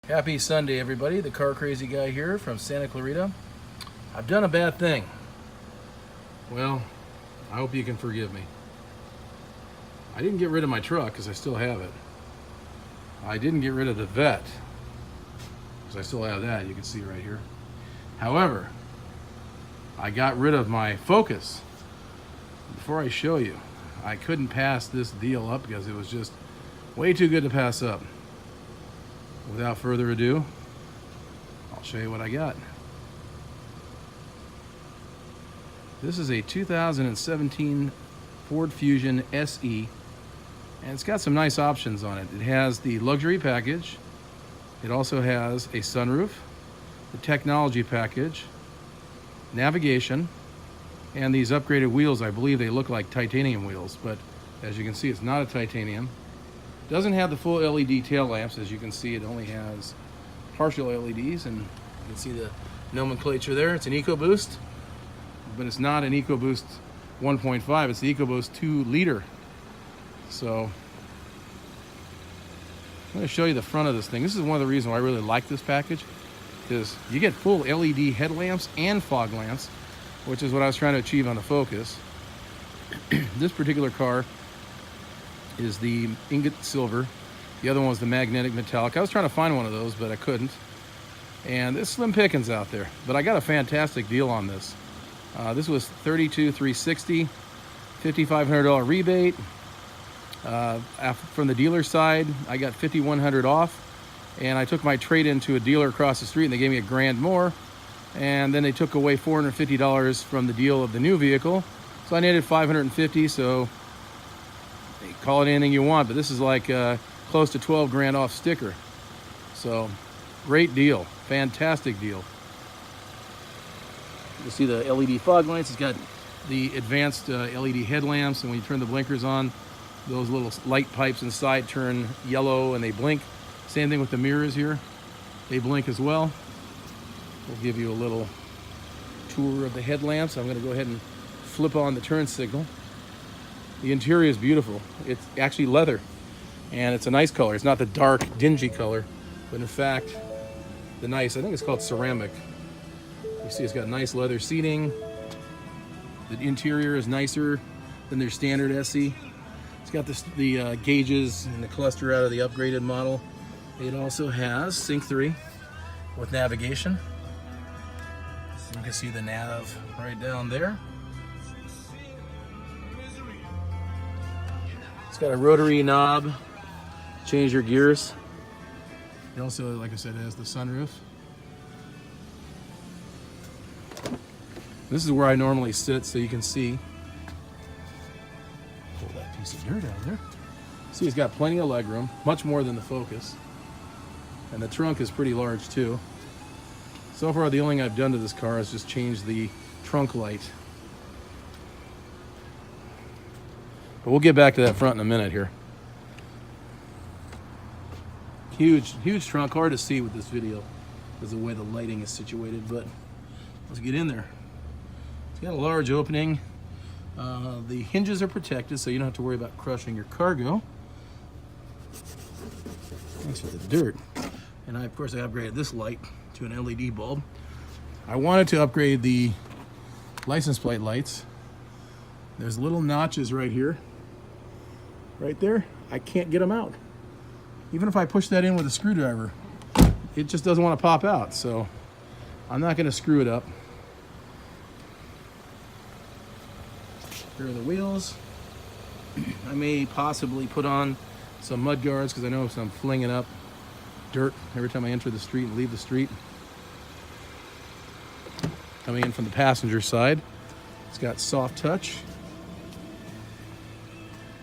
Happy Sunday, everybody. The car crazy guy here from Santa Clarita. I've done a bad thing. Well, I hope you can forgive me. I didn't get rid of my truck because I still have it. I didn't get rid of the vet because I still have that. You can see right here. However, I got rid of my Focus. Before I show you, I couldn't pass this deal up because it was just way too good to pass up. Without further ado, I'll show you what I got. This is a 2017 Ford Fusion SE, and it's got some nice options on it. It has the luxury package. It also has a sunroof, the technology package, navigation, and these upgraded wheels. I believe they look like titanium wheels, but as you can see, it's not a titanium. Doesn't have the full LED tail lamps. As you can see, it only has partial LEDs, and you can see the nomenclature there. It's an EcoBoost, but it's not an EcoBoost 1.5. It's the EcoBoost 2 liter. So I'm going to show you the front of this thing. This is one of the reasons why I really like this package, is you get full LED headlamps and fog lamps, which is what I was trying to achieve on the Focus. This particular car is the ingot silver. The other one was the magnetic metallic. I was trying to find one of those, but I couldn't. And there's slim pickings out there. But I got a fantastic deal on this. This was $32,360, $5,500 rebate. From the dealer side, I got $5,100 off. And I took my trade-in to a dealer across the street, and they gave me $1,000 more. And then they took away $450 from the deal of the new vehicle. So I netted $550. So call it anything you want, but this is like close to $12,000 off sticker. So great deal, fantastic deal. You see the LED fog lights. It's got the advanced LED headlamps, and when you turn the blinkers on, those little light pipes inside turn yellow and they blink. Same thing with the mirrors here, they blink as well. We'll give you a little tour of the headlamps. I'm going to go ahead and flip on the turn signal. The interior is beautiful. It's actually leather, and it's a nice color. It's not the dark, dingy color, but in fact, the nice, I think it's called ceramic. You see it's got nice leather seating. The interior is nicer than their standard SE. It's got the gauges and the cluster out of the upgraded model. It also has Sync 3 with navigation. You can see the nav right down there. It's got a rotary knob, change your gears. It also, like I said, has the sunroof. This is where I normally sit, so you can see. Pull that piece of dirt out of there. See, it's got plenty of legroom, much more than the Focus. And the trunk is pretty large too. So far, the only thing I've done to this car is just change the trunk light. But we'll get back to that front in a minute here. Huge trunk, hard to see with this video because of the way the lighting is situated, but let's get in there. It's got a large opening. The hinges are protected, so you don't have to worry about crushing your cargo. Thanks for the dirt. And of course I upgraded this light to an LED bulb. I wanted to upgrade the license plate lights. There's little notches right here. Right there, I can't get them out. Even if I push that in with a screwdriver, it just doesn't want to pop out. So I'm not going to screw it up. Here are the wheels. I may possibly put on some mud guards because I know I'm flinging up dirt every time I enter the street and leave the street. Coming in from the passenger side, it's got soft touch.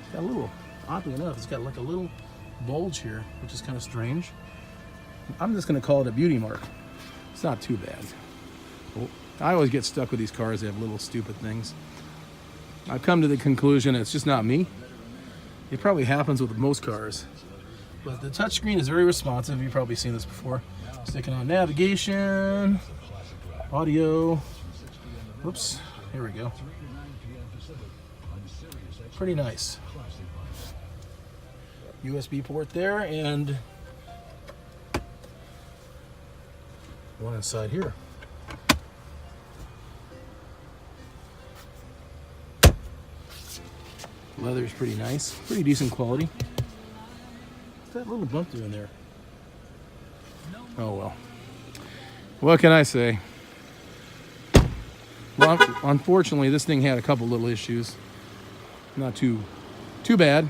It's got a little, oddly enough, it's got like a little bulge here, which is kind of strange. I'm just going to call it a beauty mark. It's not too bad. I always get stuck with these cars. They have little stupid things. I've come to the conclusion it's just not me. It probably happens with most cars. But the touchscreen is very responsive. You've probably seen this before. Sticking on navigation, audio. Whoops, here we go. Pretty nice. USB port there, and one inside here. Leather is pretty nice, pretty decent quality. What's that little bump doing there? Oh well. What can I say? Well, unfortunately, this thing had a couple little issues. Not too bad,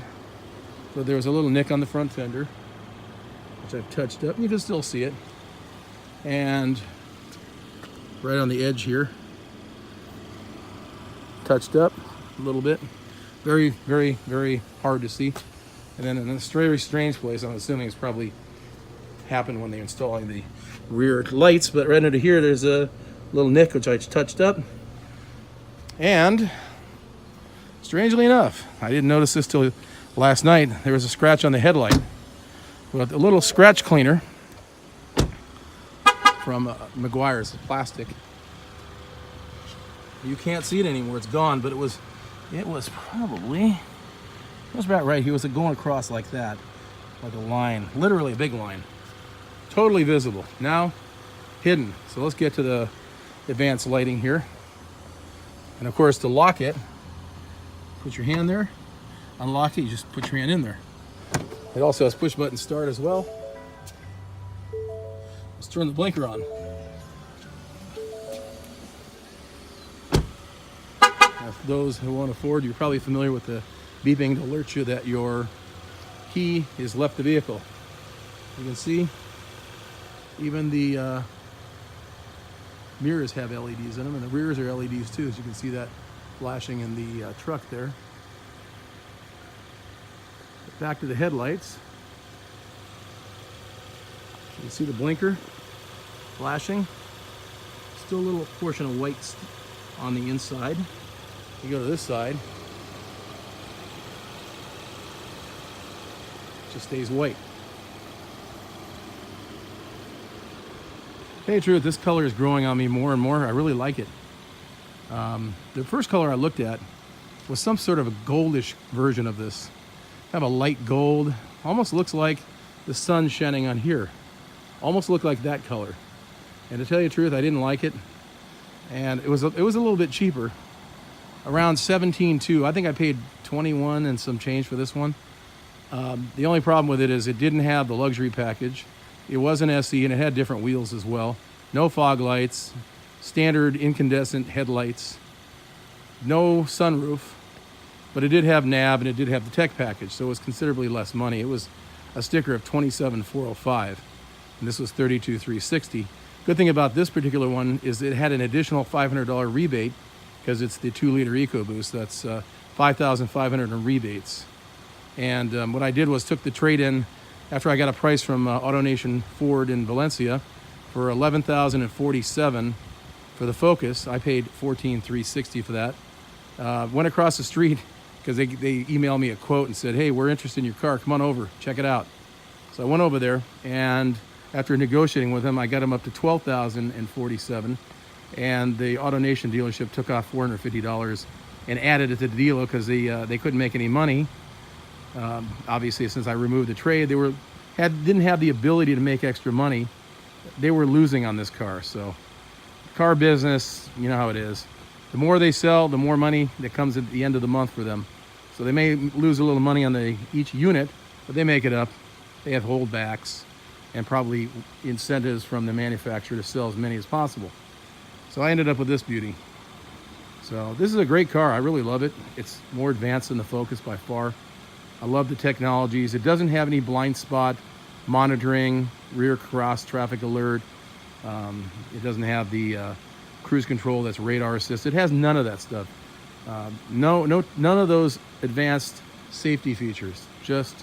but there was a little nick on the front fender, which I've touched up, and you can still see it. And right on the edge here, touched up a little bit. Very, very, very hard to see. And then in a very strange place, I'm assuming it's probably happened when they're installing the rear lights, but right under here there's a little nick which I touched up. And strangely enough, I didn't notice this till last night, there was a scratch on the headlight with a little scratch cleaner from Meguiar's plastic. You can't see it anymore, it's gone, but it was about right here. Was it going across like that, like a line, literally a big line, totally visible. Now hidden. So let's get to the advanced lighting here. And of course, to lock it, put your hand there, unlock it, you just put your hand in there. It also has push button start as well. Let's turn the blinker on. Now, for those who won't afford, you're probably familiar with the beeping to alert you that your key is left the vehicle. You can see even the mirrors have LEDs in them, and the rears are LEDs too, as you can see that flashing in the truck there. Back to the headlights. You can see the blinker flashing. Still a little portion of white on the inside. You go to this side, it just stays white. To tell you the truth, this color is growing on me more and more. I really like it. The first color I looked at was some sort of a goldish version of this. Kind of a light gold, almost looks like the sun shining on here. Almost looked like that color. And to tell you the truth, I didn't like it. And it was a little bit cheaper, around $17.2. I think I paid $21 and some change for this one. The only problem with it is it didn't have the luxury package. It was an SE and it had different wheels as well. No fog lights, standard incandescent headlights, no sunroof, but it did have nav and it did have the tech package, so it was considerably less money. It was a sticker of $27,405, and this was $32,360. Good thing about this particular one is it had an additional $500 rebate because it's the 2-liter EcoBoost. That's $5,500 in rebates. And what I did was took the trade-in after I got a price from AutoNation Ford in Valencia for $11,047 for the Focus. I paid $14,360 for that. Went across the street because they emailed me a quote and said, hey, we're interested in your car. Come on over, check it out. So I went over there, and after negotiating with them, I got them up to $12,047. And the AutoNation dealership took off $450 and added it to the deal because they couldn't make any money. Obviously, since I removed the trade, they didn't have the ability to make extra money. They were losing on this car. So car business, you know how it is. The more they sell, the more money that comes at the end of the month for them. So they may lose a little money on each unit, but they make it up. They have holdbacks and probably incentives from the manufacturer to sell as many as possible. So I ended up with this beauty. So this is a great car. I really love it. It's more advanced than the Focus by far. I love the technologies. It doesn't have any blind spot monitoring, rear cross traffic alert. It doesn't have the cruise control that's radar assist. It has none of that stuff. None of those advanced safety features. Just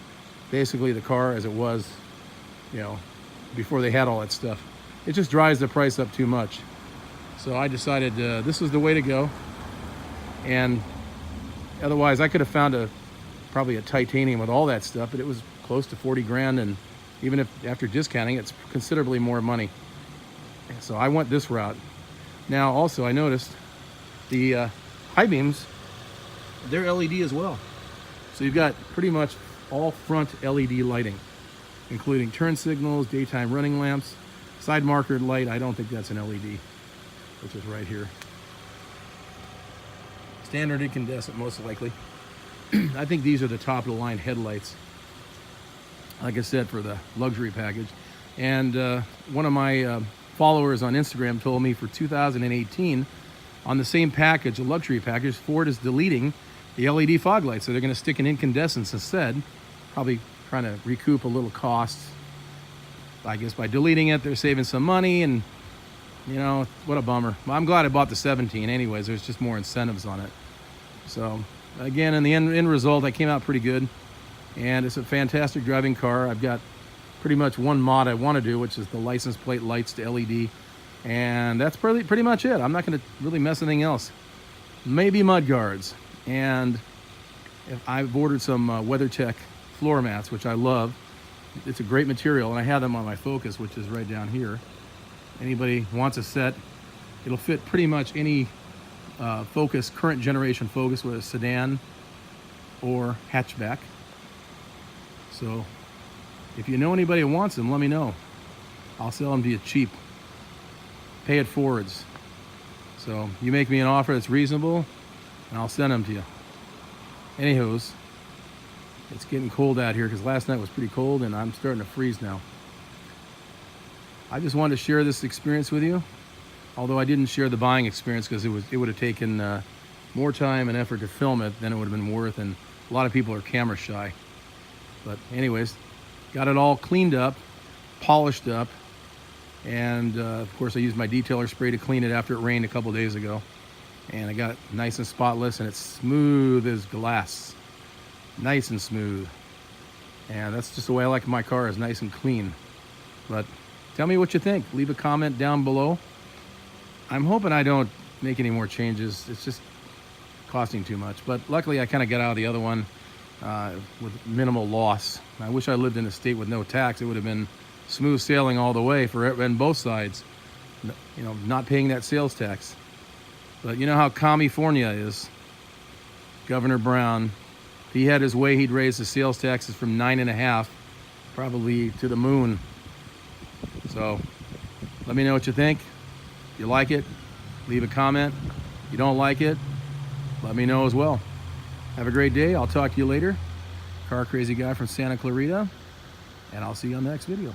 basically the car as it was, before they had all that stuff. It just drives the price up too much. So I decided this was the way to go. And otherwise, I could have found probably a titanium with all that stuff, but it was close to 40 grand, and even if after discounting, it's considerably more money. So I went this route. Now, also, I noticed the high beams, they're LED as well. So you've got pretty much all front LED lighting, including turn signals, daytime running lamps. Side marker light, I don't think that's an LED, which is right here. Standard incandescent, most likely. I think these are the top of the line headlights, like I said, for the luxury package. And one of my followers on Instagram told me for 2018, on the same package, a luxury package, Ford is deleting the LED fog lights. So they're going to stick an incandescence instead, probably trying to recoup a little cost. I guess by deleting it, they're saving some money, and you know, what a bummer. Well, I'm glad I bought the 17 anyways. There's just more incentives on it. So again, in the end result, I came out pretty good, and it's a fantastic driving car. I've got pretty much one mod I want to do, which is the license plate lights to LED, and that's pretty much it. I'm not going to really mess anything else. Maybe mud guards, and I've ordered some WeatherTech floor mats, which I love. It's a great material, and I have them on my Focus, which is right down here. Anybody wants a set, it'll fit pretty much any Focus, current generation Focus, with a sedan or hatchback. So if you know anybody who wants them, let me know. I'll sell them to you cheap. Pay it forwards. So you make me an offer that's reasonable, and I'll send them to you. Anywho's, it's getting cold out here because last night was pretty cold, and I'm starting to freeze now. I just wanted to share this experience with you, although I didn't share the buying experience because it would have taken more time and effort to film it than it would have been worth, and a lot of people are camera shy. But anyways, got it all cleaned up, polished up, and of course I used my detailer spray to clean it after it rained a couple days ago, and I got it nice and spotless, and it's smooth as glass. Nice and smooth. And that's just the way I like my car, is nice and clean. But tell me what you think. Leave a comment down below. I'm hoping I don't make any more changes. It's just costing too much. But luckily I kind of got out of the other one with minimal loss. I wish I lived in a state with no tax. It would have been smooth sailing all the way on both sides. You know, not paying that sales tax. But you know how California is. Governor Brown, if he had his way, he'd raise the sales taxes from 9.5 probably to the moon. So let me know what you think. If you like it, leave a comment. If you don't like it, let me know as well. Have a great day. I'll talk to you later. Car Crazy Guy from Santa Clarita, and I'll see you on the next video.